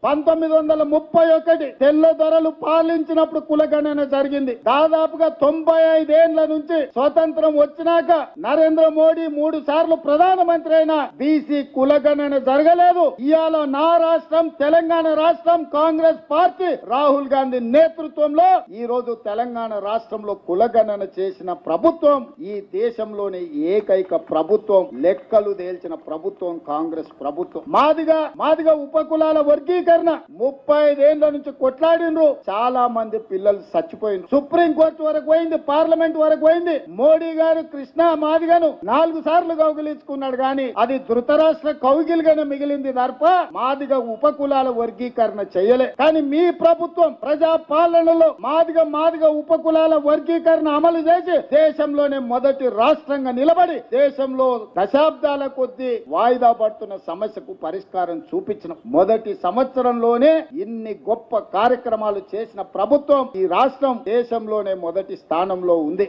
1931 తెల్ల దొరలు పాలించినప్పుడు కులగణన జరిగింది. దాదాపుగా 95 ఏళ్ల నుంచి స్వతంత్రం వచ్చినాక నరేంద్ర మోడీ 3 సార్లు ప్రధానమంత్రి అయినా బీసీ కులగణన జరగలేదు. ఇవాళ నా రాష్ట్రం తెలంగాణ రాష్ట్రం కాంగ్రెస్ పార్టీ రాహుల్ గాంధీ నేతృత్వంలో ఈ రోజు తెలంగాణ రాష్ట్రంలో కులగణన చేసిన ప్రభుత్వం ఈ దేశంలోని ఏకైక ప్రభుత్వం, లెక్కలు తేల్చిన ప్రభుత్వం కాంగ్రెస్ ప్రభుత్వం. మాదిగా ఉపకులాల వర్గీకరణ 35 ఏళ్ల నుంచి కొట్లాడినరు. చాలా మంది పిల్లలు చచ్చిపోయినారు. సుప్రీం కోర్టు వరకు పోయింది, పార్లమెంట్ వరకు పోయింది. మోడీ గారు కృష్ణా మాదిగను 4 సార్లు కౌగిలించుకున్నాడు కానీ అది ధృతరాష్ట్ర కౌగిలిగానే మిగిలింది తప్ప మాదిగ ఉపకులాల వర్గీకరణ చేయలే. కానీ మీ ప్రభుత్వం ప్రజా పాలనలో మాదిగ ఉపకులాల వర్గీకరణ అమలు చేసి దేశంలోనే మొదటి రాష్ట్రంగా నిలబడి దేశంలో దశాబ్దాల కొద్దీ వాయిదా పడుతున్న సమస్యకు పరిష్కారం చూపించిన మొదటి సంవత్సరంలోనే ఇన్ని గొప్ప కార్యక్రమాలు చేసిన ప్రభుత్వం ఈ రాష్ట్రం దేశంలోనే మొదటి స్థానంలో ఉంది.